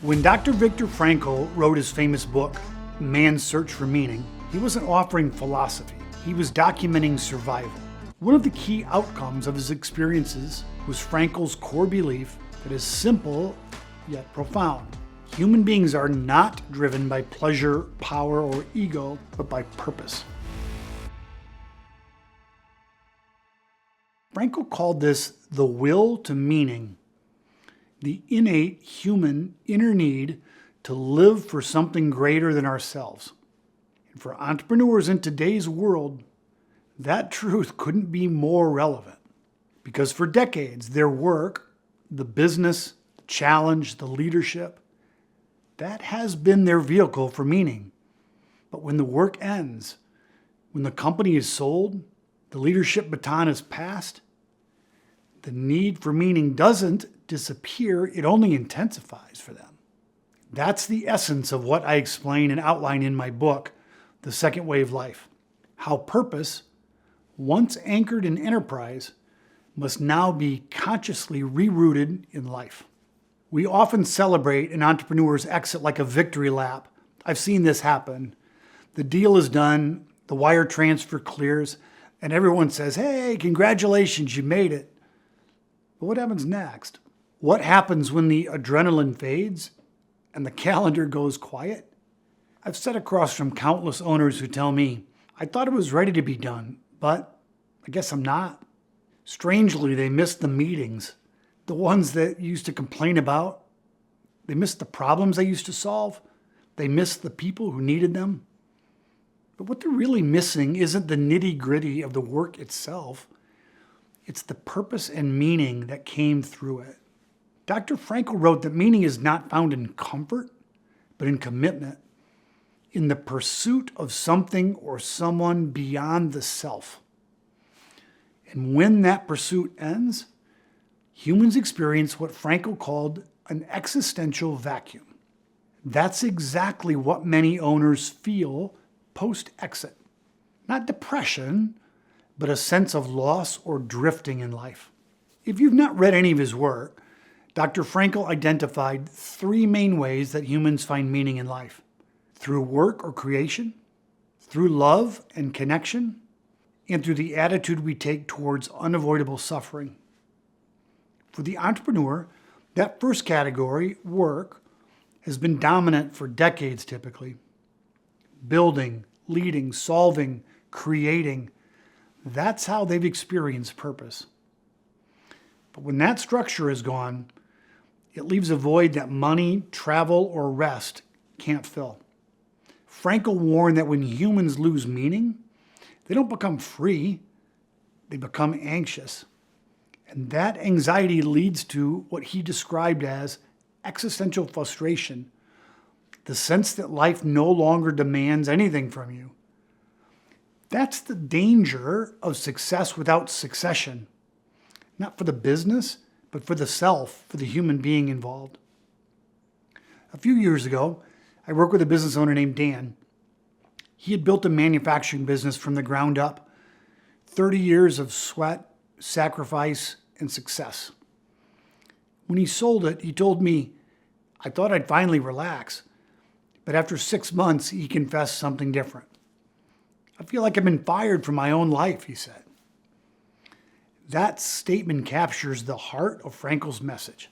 When Dr. Viktor Frankl wrote his famous book, Man's Search for Meaning, he wasn't offering philosophy. He was documenting survival. One of the key outcomes of his experiences was Frankl's core belief that is simple yet profound. Human beings are not driven by pleasure, power, or ego, but by purpose. Frankl called this the will to meaning, the innate human inner need to live for something greater than ourselves. And for entrepreneurs in today's world, that truth couldn't be more relevant. Because for decades, their work, the business, the challenge, the leadership, that has been their vehicle for meaning. But when the work ends, when the company is sold, the leadership baton is passed, the need for meaning doesn't disappear, it only intensifies for them. That's the essence of what I explain and outline in my book, The SecondWave Life. How purpose, once anchored in enterprise, must now be consciously rerouted in life. We often celebrate an entrepreneur's exit like a victory lap. I've seen this happen. The deal is done, the wire transfer clears, and everyone says, "Hey, congratulations, you made it." But what happens next? What happens when the adrenaline fades and the calendar goes quiet? I've sat across from countless owners who tell me, "I thought it was ready to be done, but I guess I'm not." Strangely, they miss the meetings, the ones that you used to complain about. They miss the problems they used to solve. They miss the people who needed them. But what they're really missing isn't the nitty-gritty of the work itself. It's the purpose and meaning that came through it. Dr. Frankl wrote that meaning is not found in comfort, but in commitment, in the pursuit of something or someone beyond the self. And when that pursuit ends, humans experience what Frankl called an existential vacuum. That's exactly what many owners feel post-exit. Not depression, but a sense of loss or drifting in life. If you've not read any of his work, Dr. Frankl identified three main ways that humans find meaning in life: through work or creation, through love and connection, and through the attitude we take towards unavoidable suffering. For the entrepreneur, that first category, work, has been dominant for decades typically. Building, leading, solving, creating, that's how they've experienced purpose. But when that structure is gone, it leaves a void that money, travel, or rest can't fill. Frankl warned that when humans lose meaning, they don't become free, they become anxious. And that anxiety leads to what he described as existential frustration, the sense that life no longer demands anything from you. That's the danger of success without succession, not for the business, but for the self, for the human being involved. A few years ago, I worked with a business owner named Dan. He had built a manufacturing business from the ground up, 30 years of sweat, sacrifice, and success. When he sold it, he told me, "I thought I'd finally relax, but after 6 months, he confessed something different. I feel like I've been fired from my own life," he said. That statement captures the heart of Frankl's message.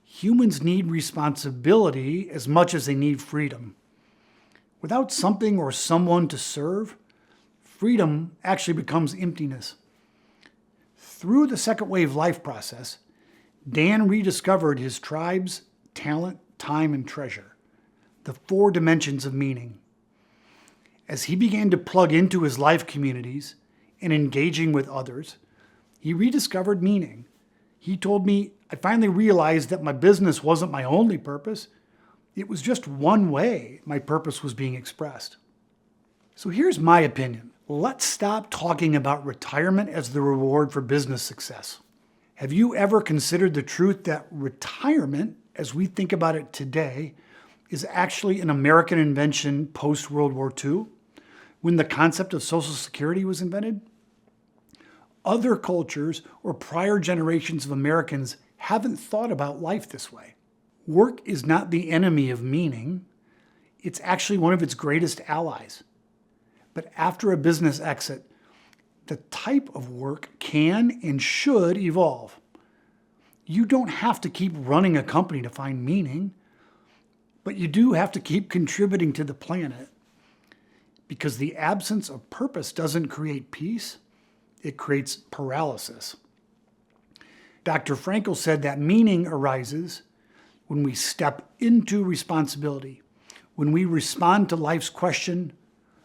Humans need responsibility as much as they need freedom. Without something or someone to serve, freedom actually becomes emptiness. Through the SecondWave Life process, Dan rediscovered his tribe's talent, time, and treasure, the 4 dimensions of meaning. As he began to plug into his life communities and engaging with others, he rediscovered meaning. He told me, "I finally realized that my business wasn't my only purpose. It was just one way my purpose was being expressed." So here's my opinion. Let's stop talking about retirement as the reward for business success. Have you ever considered the truth that retirement, as we think about it today, is actually an American invention post-World War II, when the concept of Social Security was invented? Other cultures or prior generations of Americans haven't thought about life this way. Work is not the enemy of meaning. It's actually one of its greatest allies. But after a business exit, the type of work can and should evolve. You don't have to keep running a company to find meaning, but you do have to keep contributing to the planet, because the absence of purpose doesn't create peace, it creates paralysis. Dr. Frankl said that meaning arises when we step into responsibility, when we respond to life's question,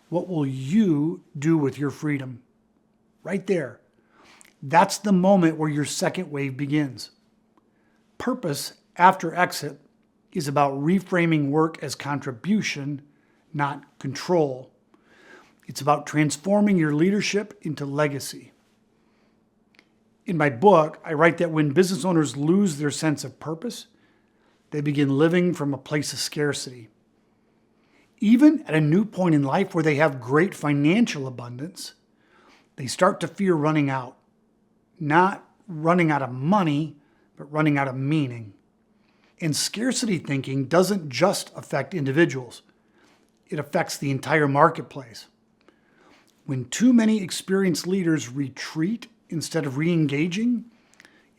what will you do with your freedom? Right there. That's the moment where your second wave begins. Purpose after exit is about reframing work as contribution, not control. It's about transforming your leadership into legacy. In my book, I write that when business owners lose their sense of purpose, they begin living from a place of scarcity. Even at a new point in life where they have great financial abundance, they start to fear running out. Not running out of money, but running out of meaning. And scarcity thinking doesn't just affect individuals. It affects the entire marketplace. When too many experienced leaders retreat instead of re-engaging,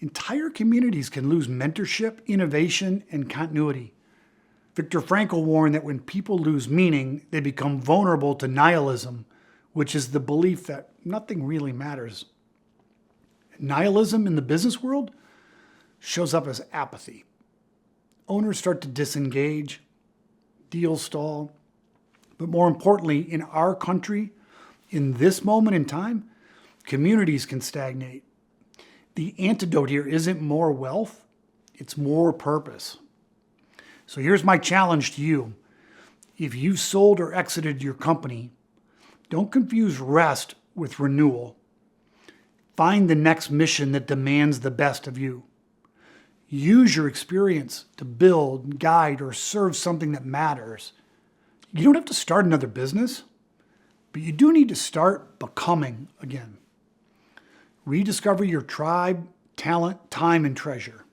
entire communities can lose mentorship, innovation, and continuity. Viktor Frankl warned that when people lose meaning, they become vulnerable to nihilism, which is the belief that nothing really matters. Nihilism in the business world shows up as apathy. Owners start to disengage, deals stall, but more importantly, in our country, in this moment in time, communities can stagnate. The antidote here isn't more wealth, it's more purpose. So here's my challenge to you. If you've sold or exited your company, don't confuse rest with renewal. Find the next mission that demands the best of you. Use your experience to build, guide, or serve something that matters. You don't have to start another business, but you do need to start becoming again. Rediscover your tribe, talent, time, and treasure,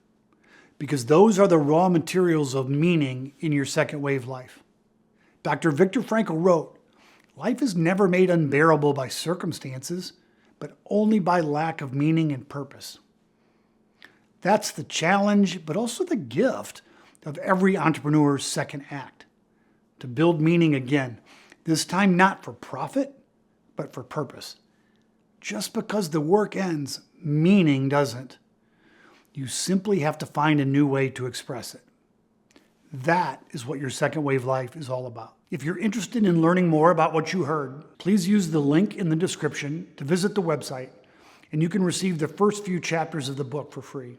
because those are the raw materials of meaning in your second wave life. Dr. Viktor Frankl wrote, "Life is never made unbearable by circumstances, but only by lack of meaning and purpose." That's the challenge, but also the gift of every entrepreneur's second act, to build meaning again, this time not for profit, but for purpose. Just because the work ends, meaning doesn't. You simply have to find a new way to express it. That is what your second wave life is all about. If you're interested in learning more about what you heard, please use the link in the description to visit the website, and you can receive the first few chapters of the book for free.